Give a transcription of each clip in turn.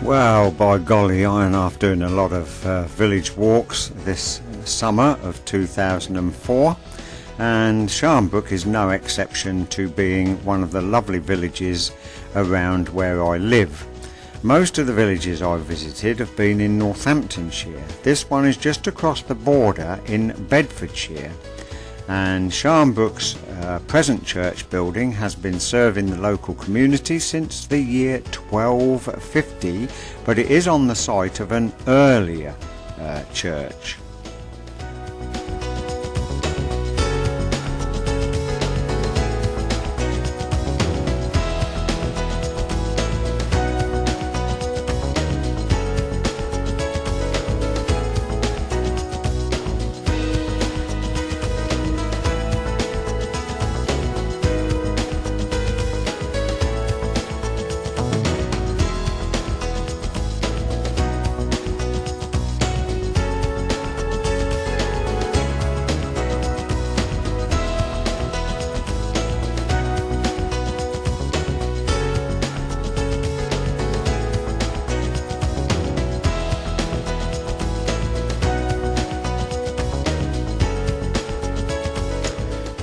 Well, by golly, I am off doing a lot of village walks this summer of 2004, and Sharnbrook is no exception to being one of the lovely villages around where I live. Most of the villages I've visited have been in Northamptonshire. This one is just across the border in Bedfordshire, and Sharnbrook's present church building has been serving the local community since the year 1250, but it is on the site of an earlier church.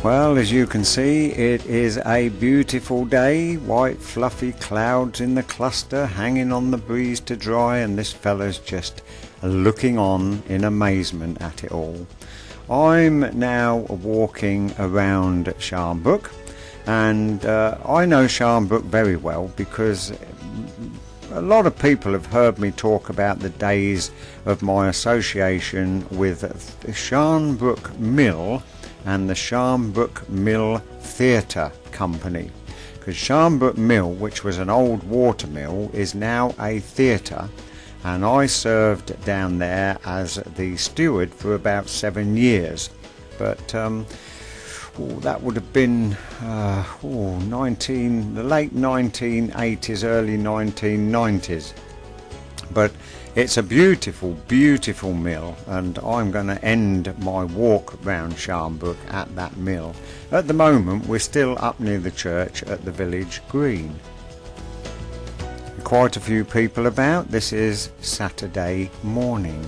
Well, as you can see, it is a beautiful day. White fluffy clouds in the cluster hanging on the breeze to dry, and this fella's just looking on in amazement at it all. I'm now walking around Sharnbrook, and I know Sharnbrook very well because a lot of people have heard me talk about the days of my association with the Sharnbrook Mill and the Sharnbrook Mill Theatre company, because Sharnbrook Mill, which was an old water mill, is now a theatre, and I served down there as the steward for about 7 years. But that would have been the late 1980s, early 1990s. But it's a beautiful, beautiful mill, and I'm going to end my walk round Sharnbrook at that mill. At the moment we're still up near the church at the village green. Quite a few people about. This is Saturday morning.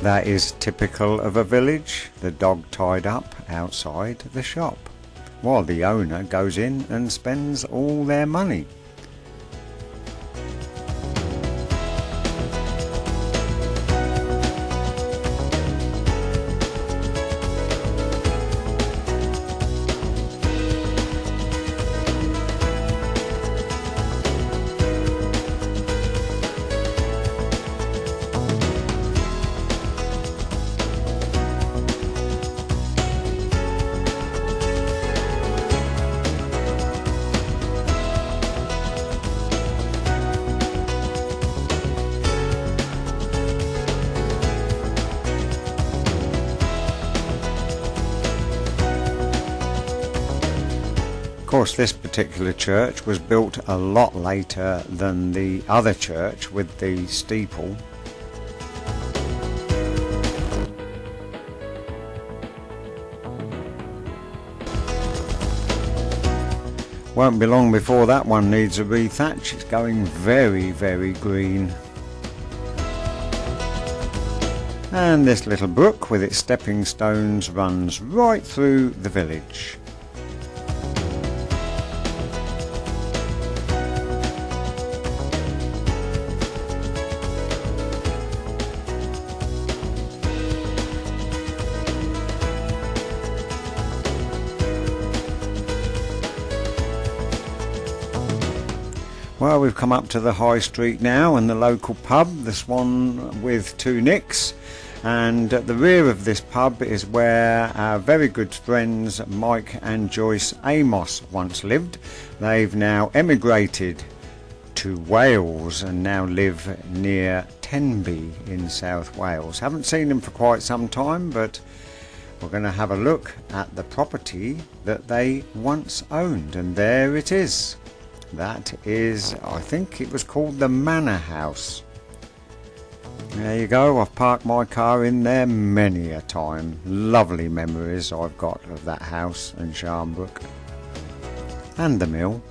That is typical of a village, the dog tied up outside the shop, while the owner goes in and spends all their money. Of course, this particular church was built a lot later than the other church with the steeple. Won't be long before that one needs a rethatch. It's going very, very green. And this little brook with its stepping stones runs right through the village. Well, we've come up to the high street now and the local pub, this one with 2 nicks, and at the rear of this pub is where our very good friends Mike and Joyce Amos once lived. They've now emigrated to Wales and now live near Tenby in South Wales. Haven't seen them for quite some time, but we're going to have a look at the property that they once owned, and there it is. That is, I think it was called the Manor House. There you go, I've parked my car in there many a time. Lovely memories I've got of that house in Sharnbrook. And the mill.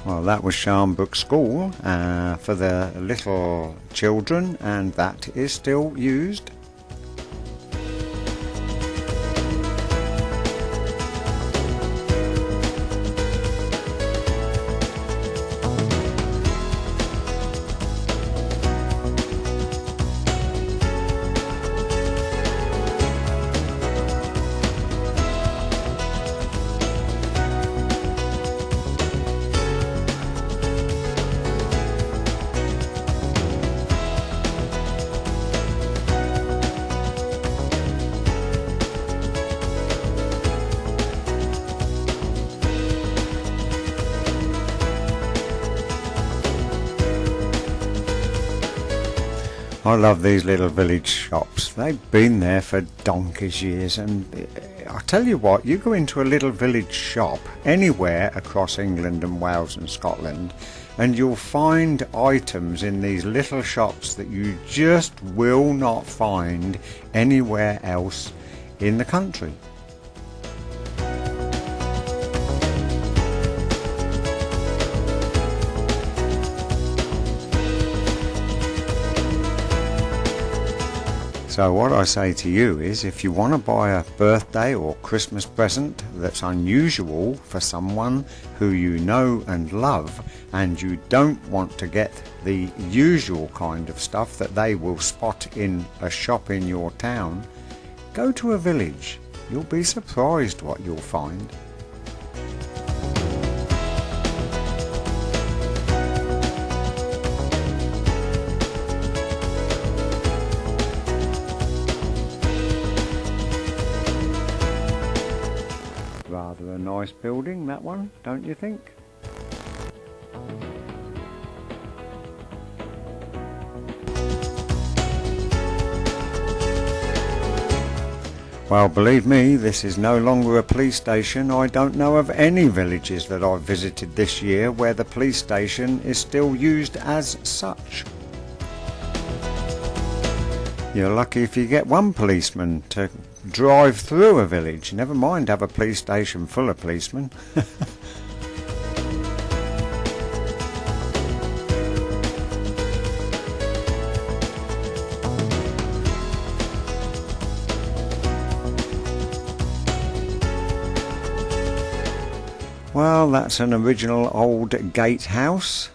Well, that was Sharnbrook School for the little children, and that is still used. I love these little village shops. They've been there for donkey's years, and I tell you what, you go into a little village shop anywhere across England and Wales and Scotland, and you'll find items in these little shops that you just will not find anywhere else in the country. So what I say to you is, if you want to buy a birthday or Christmas present that's unusual for someone who you know and love, and you don't want to get the usual kind of stuff that they will spot in a shop in your town, go to a village. You'll be surprised what you'll find. Rather a nice building, that one, don't you think? Well, believe me, this is no longer a police station. I don't know of any villages that I've visited this year where the police station is still used as such. You're lucky if you get one policeman to drive through a village, never mind have a police station full of policemen. Well, that's an original old gatehouse,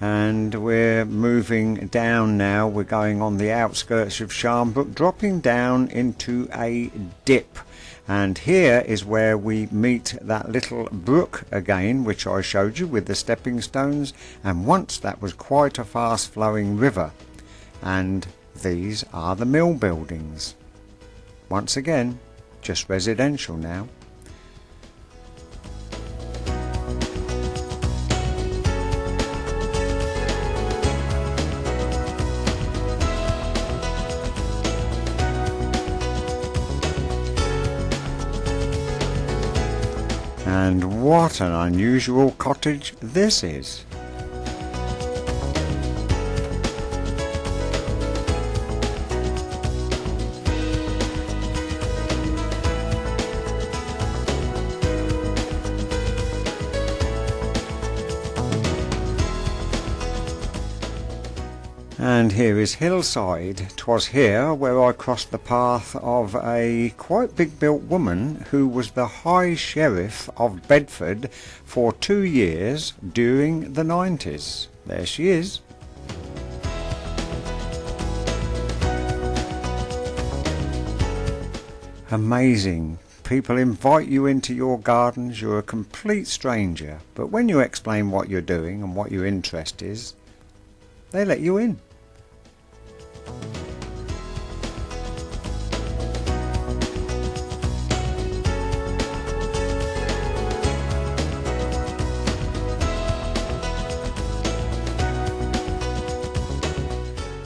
and we're moving down now. We're going on the outskirts of Sharnbrook, dropping down into a dip, and here is where we meet that little brook again, which I showed you with the stepping stones, and once that was quite a fast flowing river. And these are the mill buildings. Once again, just residential now. And what an unusual cottage this is. And here is Hillside. 'Twas here where I crossed the path of a quite big built woman who was the High Sheriff of Bedford for 2 years during the 90s. There she is. Amazing. People invite you into your gardens, you're a complete stranger, but when you explain what you're doing and what your interest is, they let you in.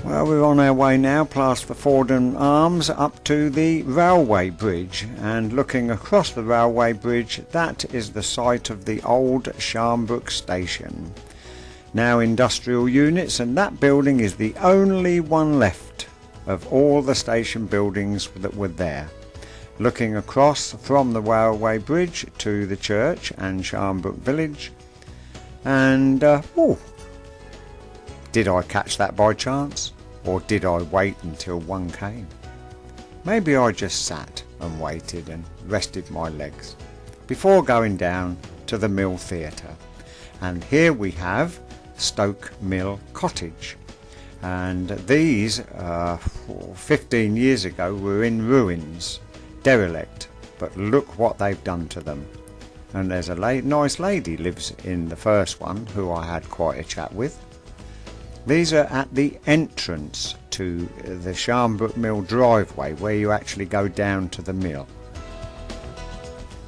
Well, we're on our way now past the Fordham Arms up to the railway bridge, and looking across the railway bridge, that is the site of the old Sharnbrook station. Now industrial units, and that building is the only one left of all the station buildings that were there. Looking across from the railway bridge to the church and Sharnbrook village, and did I catch that by chance, or did I wait until one came? Maybe I just sat and waited and rested my legs before going down to the Mill Theatre. And here we have Stoke Mill Cottage, and these 15 years ago were in ruins, derelict, but look what they've done to them. And there's a nice lady lives in the first one who I had quite a chat with. These are at the entrance to the Sharnbrook Mill driveway, where you actually go down to the mill.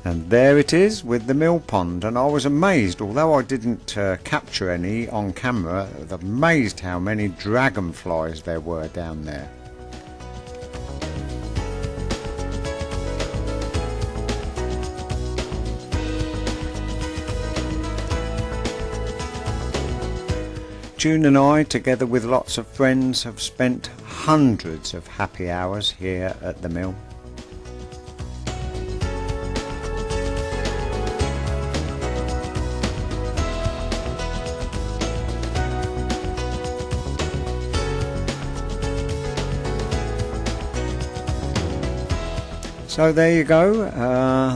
And there it is with the mill pond, and I was amazed, although I didn't capture any on camera, I was amazed how many dragonflies there were down there. June and I, together with lots of friends, have spent hundreds of happy hours here at the mill. So there you go,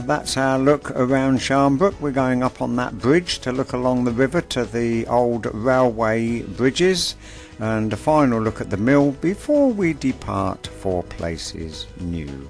that's our look around Sharnbrook. We're going up on that bridge to look along the river to the old railway bridges, and a final look at the mill before we depart for places new.